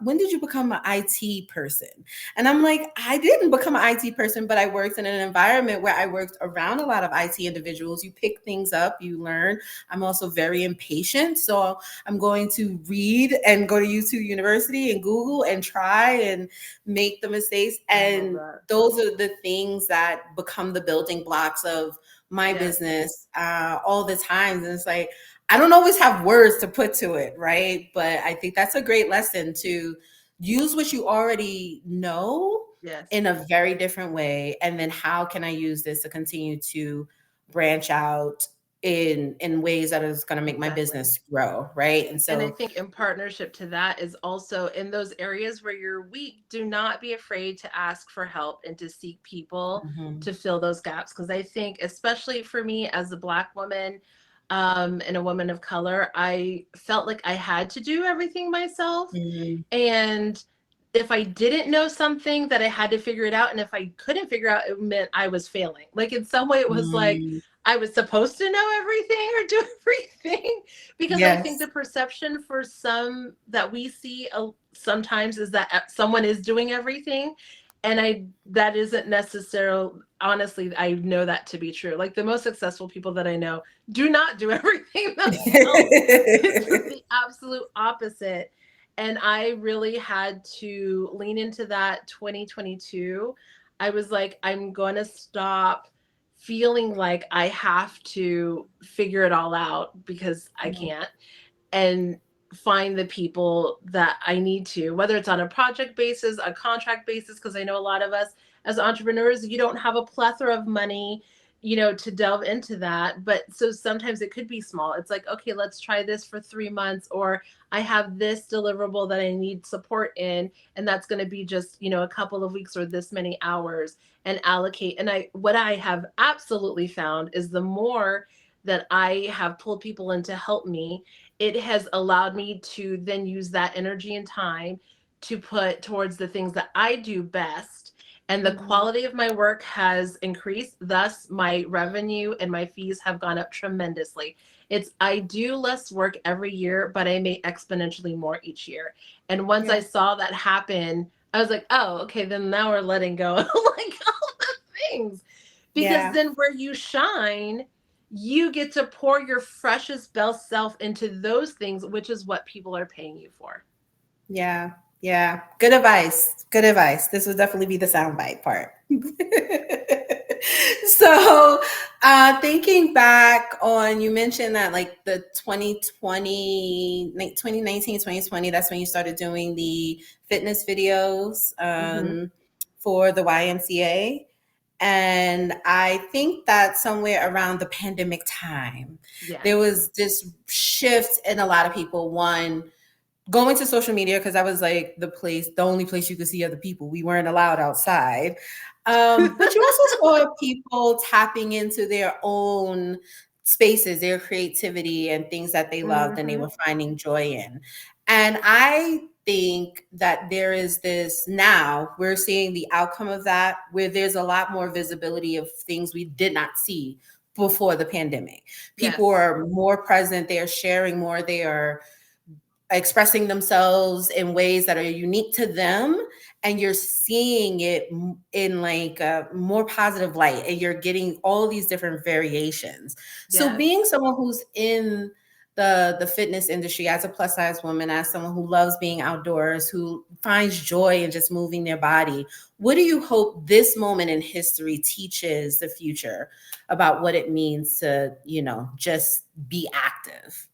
when did you become an IT person? And I'm like, I didn't become an IT person, but I worked in an environment where I worked around a lot of IT individuals. You pick things up, you learn. I'm also very impatient. So I'm going to read and go to YouTube University and Google and try and make the mistakes. I love And that. those are the things that become the building blocks of my Yes. business all the time. And it's like, I don't always have words to put to it, right? But I think that's a great lesson, to use what you already know Yes. in a very different way. And then how can I use this to continue to branch out in ways that is going to make my Exactly. business grow, right? And And I so think in partnership to that is also in those areas where you're weak, do not be afraid to ask for help and to seek people mhm, to fill those gaps. Because I think, especially for me as a Black woman and a woman of color, I felt like I had to do everything myself. mhm, And if I didn't know something, that I had to figure it out. And if I couldn't figure out, it meant I was failing. Like in some way, it was like mm, I was supposed to know everything or do everything. Because I think yes. the perception for some that we see sometimes is that someone is doing everything. And that isn't necessarily, honestly, I know that to be true. Like the most successful people that I know do not do everything themselves. It's the absolute opposite. And I really had to lean into that 2022. I was like, I'm going to stop feeling like I have to figure it all out because I can't, and find the people that I need to, whether it's on a project basis, a contract basis, because I know a lot of us as entrepreneurs, you don't have a plethora of money, to delve into that. But so sometimes it could be small. It's like, okay, let's try this for 3 months, or I have this deliverable that I need support in, and that's going to be just, a couple of weeks or this many hours, and allocate. And what I have absolutely found is the more that I have pulled people in to help me, it has allowed me to then use that energy and time to put towards the things that I do best. And the Mhm. quality of my work has increased. Thus, my revenue and my fees have gone up tremendously. I do less work every year, but I make exponentially more each year. And once I Yeah. saw that happen, I was like, oh, okay, then now we're letting go like all the things. Because Yeah. then where you shine, you get to pour your freshest best self into those things, which is what people are paying you for. Yeah. Yeah. Good advice. Good advice. This would definitely be the soundbite part. So, thinking back on, you mentioned that like the 2020, 2019, 2020, that's when you started doing the fitness videos Mm-hmm. for the YMCA. And I think that somewhere around the pandemic time, there Yes. was this shift in a lot of people. One, going to social media, because that was like the only place you could see other people. We weren't allowed outside. But you also saw people tapping into their own spaces, their creativity, and things that they loved and they Mm-hmm. were finding joy in. And I think that there is this, now we're seeing the outcome of that, where there's a lot more visibility of things we did not see before the pandemic. People Yes. are more present, they are sharing more, they are expressing themselves in ways that are unique to them, and you're seeing it in like a more positive light, and you're getting all these different variations. So Yes. being someone who's in the fitness industry, as a plus size woman, as someone who loves being outdoors, who finds joy in just moving their body, what do you hope this moment in history teaches the future about what it means to, just be active?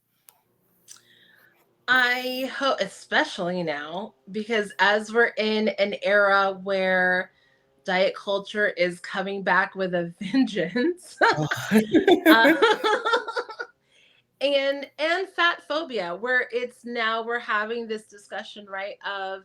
I hope, especially now, because as we're in an era where diet culture is coming back with a vengeance, uh, and fat phobia, where it's now we're having this discussion, right, of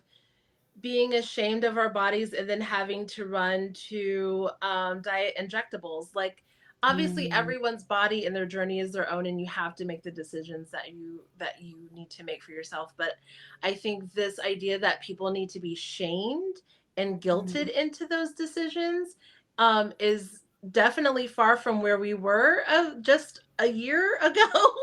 being ashamed of our bodies and then having to run to diet injectables. Like obviously Mm, everyone's body and their journey is their own, and you have to make the decisions that you need to make for yourself. But I think this idea that people need to be shamed and guilted mhm, into those decisions is definitely far from where we were just a year ago,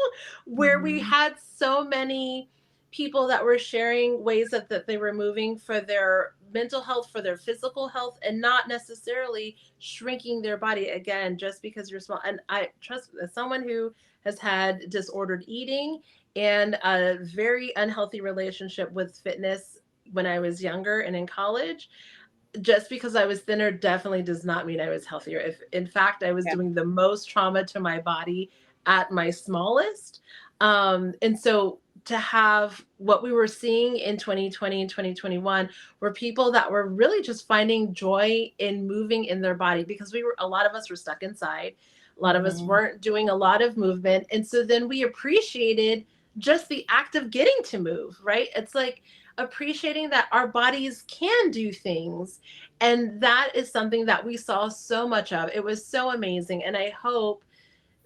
where we mhm. had so many people that were sharing ways that they were moving for their mental health, for their physical health, and not necessarily shrinking their body again just because you're small. And I trust, as someone who has had disordered eating and a very unhealthy relationship with fitness when I was younger and in college, just because I was thinner definitely does not mean I was healthier. If in fact I was Yeah, doing the most trauma to my body at my smallest. And so to have what we were seeing in 2020 and 2021 were people that were really just finding joy in moving in their body, because a lot of us were stuck inside. A lot of us Mhm. weren't doing a lot of movement. And so then we appreciated just the act of getting to move, right? It's like appreciating that our bodies can do things. And that is something that we saw so much of. It was so amazing. And I hope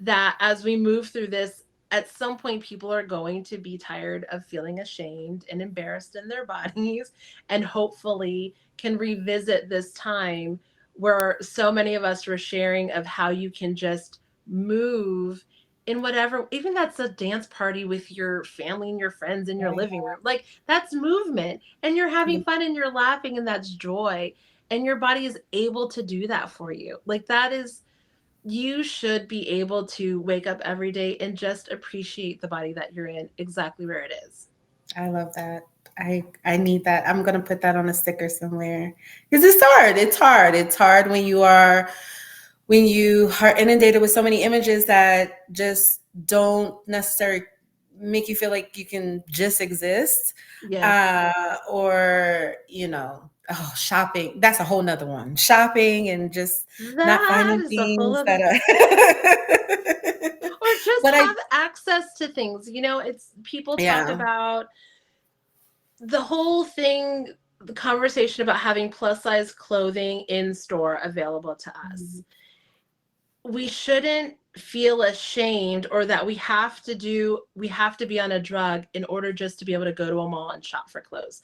that as we move through this, at some point, people are going to be tired of feeling ashamed and embarrassed in their bodies, and hopefully can revisit this time where so many of us were sharing of how you can just move in whatever, even that's a dance party with your family and your friends in your living room. Like that's movement, and you're having fun and you're laughing, and that's joy. And your body is able to do that for you. Like that is, you should be able to wake up every day and just appreciate the body that you're in exactly where it is. I love that. I need that. I'm gonna put that on a sticker somewhere because it's hard. It's hard. It's hard when you are inundated with so many images that just don't necessarily make you feel like you can just exist. Yes. Or, oh, shopping. That's a whole nother one. Shopping and just not That finding is a whole things other, that are. or just But I, have access to things. It's people talk yeah. about the whole thing, the conversation about having plus size clothing in store available to us. We shouldn't feel ashamed or that we have to be on a drug in order just to be able to go to a mall and shop for clothes.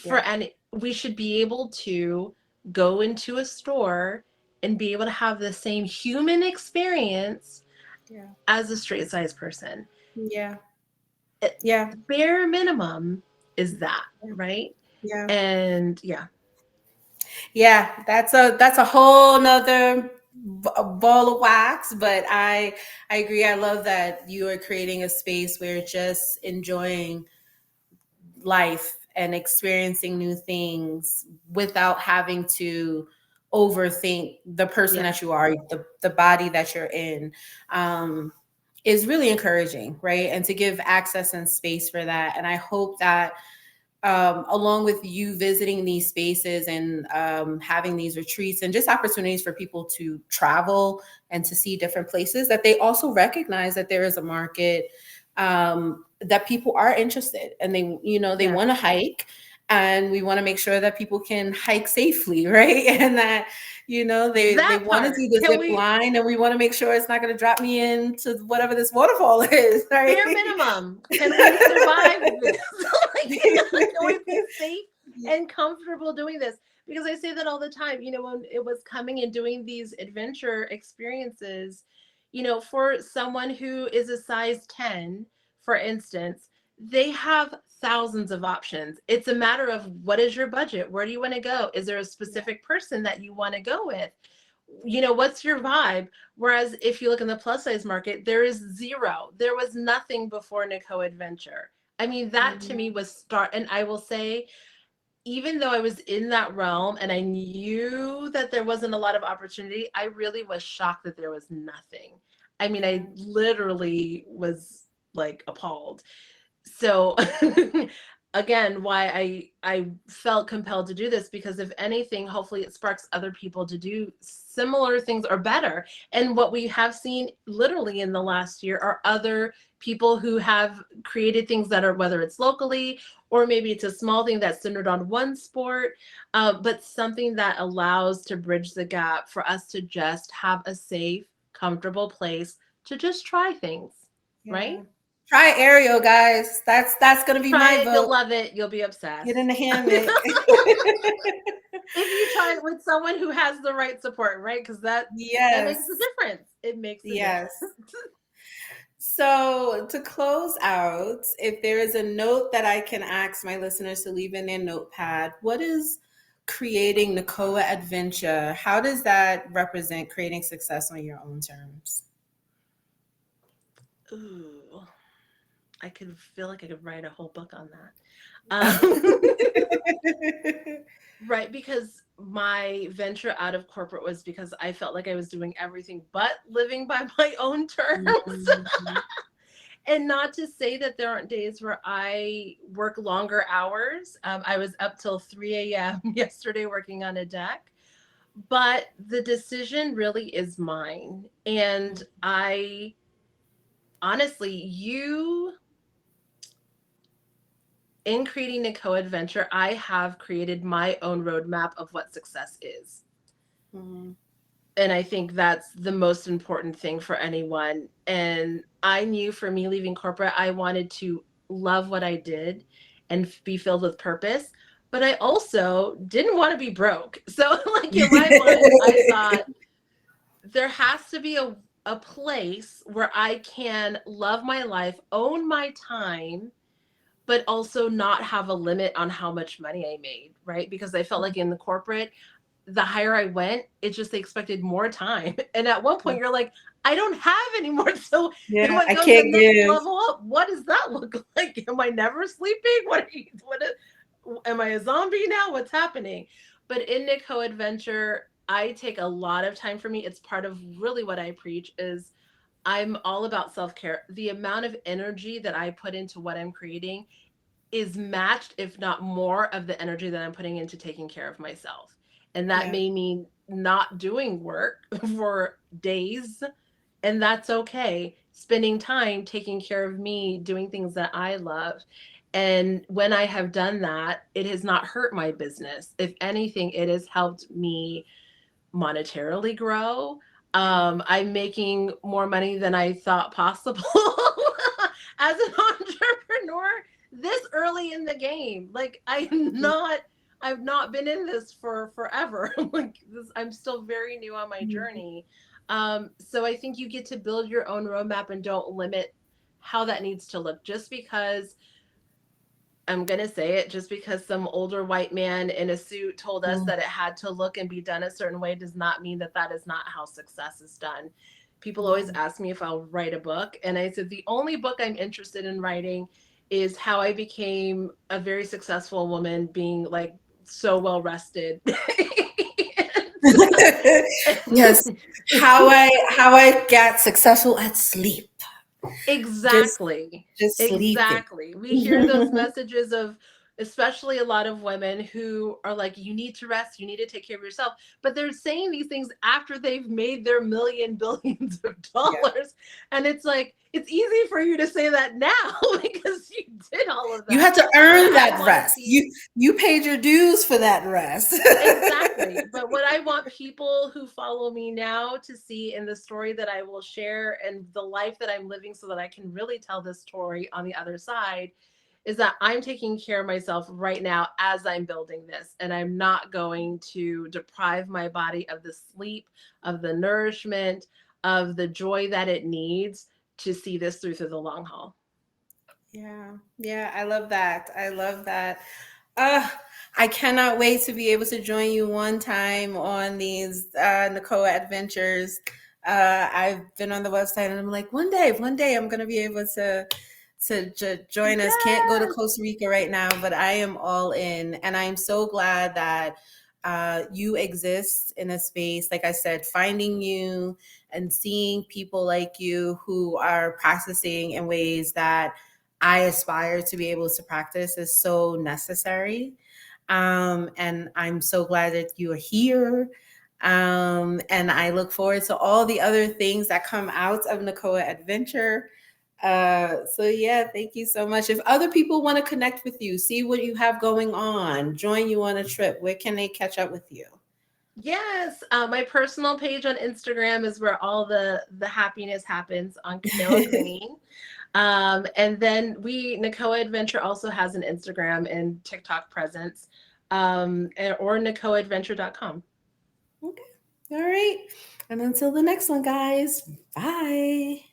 Yeah. And we should be able to go into a store and be able to have the same human experience Yeah. as a straight size person. Yeah. It, Yeah. bare minimum is that, right? Yeah. And yeah. Yeah, that's a whole nother ball of wax. But I agree. I love that you are creating a space where just enjoying life and experiencing new things without having to overthink the person Yeah. that you are, the body that you're in. Um, is really encouraging, right? And to give access and space for that. And I hope that along with you visiting these spaces and having these retreats and just opportunities for people to travel and to see different places, that they also recognize that there is a market, that people are interested and they Yeah. want to hike. And we want to make sure that people can hike safely, right? And that, they That want to part. do the Can zip we, line, and we want to make sure it's not going to drop me into whatever this waterfall is, right? bare minimum, can we survive this? Like, can we be safe and comfortable doing this? Because I say that all the time. When it was coming and doing these adventure experiences, for someone who is a size 10, for instance, they have thousands of options. It's a matter of, what is your budget? Where do you want to go? Is there a specific person that you want to go with? What's your vibe? Whereas if you look in the plus size market, there is zero. There was nothing before Nico Adventure. I mean, that to me was start. And I will say, even though I was in that realm and I knew that there wasn't a lot of opportunity, I really was shocked that there was nothing. I mean, I literally was like appalled. So again, why I felt compelled to do this, because if anything, hopefully it sparks other people to do similar things or better. And what we have seen literally in the last year are other people who have created things that are, whether it's locally or maybe it's a small thing that's centered on one sport, but something that allows to bridge the gap for us to just have a safe, comfortable place to just try things, Yeah. right? Try aerial, guys. That's gonna be Try my it, you'll vote. love it, you'll be Get in obsessed. the hammock. If you try it with someone who has the right support, right? Because that makes a Yes. difference. It makes a difference. Yes. So to close out, if there is a note that I can ask my listeners to leave in their notepad, what is creating Nakoa Adventure? How does that represent creating success on your own terms? Ooh, I could feel like I could write a whole book on that. Right, because my venture out of corporate was because I felt like I was doing everything but living by my own terms. Mhm. And not to say that there aren't days where I work longer hours. I was up till 3 a.m. yesterday working on a deck. but the decision really is mine. And I honestly, you in creating a co-adventure, I have created my own roadmap of what success is. Mm. And I think that's the most important thing for anyone. And I knew for me leaving corporate, I wanted to love what I did and be filled with purpose. But I also didn't want to be broke. So, like in my mind, I thought there has to be a place where I can love my life, own my time, but also not have a limit on how much money I made, right? Because I felt like in the corporate, the higher I went, it just they expected more time. And at one point, you're like, I don't have any more. So am Yeah, I I going the can't next give. level up? What does that look like? Am I never sleeping? Am I a zombie now? What's happening? But in Nico Adventure, I take a lot of time for me. It's part of really what I preach is I'm all about self-care. The amount of energy that I put into what I'm creating is matched, if not more, of the energy that I'm putting into taking care of myself. And that Yeah. may mean not doing work for days, and that's okay. Spending time taking care of me, doing things that I love. And when I have done that, it has not hurt my business. If anything, it has helped me monetarily grow. Yeah. I'm making more money than I thought possible as an entrepreneur this early in the game. Like I've not been in this for forever. Like this, I'm still very new on my Mhm. journey. So I think you get to build your own roadmap and don't limit how that needs to look. Just because I'm going to say it, just because some older white man in a suit told us Mm. that it had to look and be done a certain way does not mean that that is not how success is done. People always Yeah. ask me if I'll write a book. And I said, the only book I'm interested in writing is how I became a very successful woman, being like so well rested. Yes. How I got successful at sleep. Just Exactly. just sleeping. Exactly. We hear those messages of, especially a lot of women who are like, you need to rest, you need to take care of yourself. But they're saying these things after they've made their million billions of Yeah. dollars. And it's like, it's easy for you to say that now because you did all of You that. had to But earn I that want to rest. see You paid your dues for that rest. exactly. But what I want people who follow me now to see in the story that I will share and the life that I'm living so that I can really tell this story on the other side is that I'm taking care of myself right now as I'm building this. And I'm not going to deprive my body of the sleep, of the nourishment, of the joy that it needs to see this through the long haul. Yeah. Yeah, I love that. I love that. Uh, I cannot wait to be able to join you one time on these Nakoa adventures. I've been on the website and I'm like, one day I'm gonna be able to join us. Can't go to Yes. Costa Rica right now, but I am all in, and I'm so glad that you exist in a space. Like I said, finding you and seeing people like you who are practicing in ways that I aspire to be able to practice is so necessary. And I'm so glad that you are here. And I look forward to all the other things that come out of Nakoa Adventure. So yeah, thank you so much. If other people want to connect with you, see what you have going on, join you on a trip, where can they catch up with you? Yes, my personal page on Instagram is where all the happiness happens on Kanoa Green. And then Nakoa Adventure also has an Instagram and TikTok presence, or nakoaadventure.com. Okay. All right. And until the next one, guys. Bye.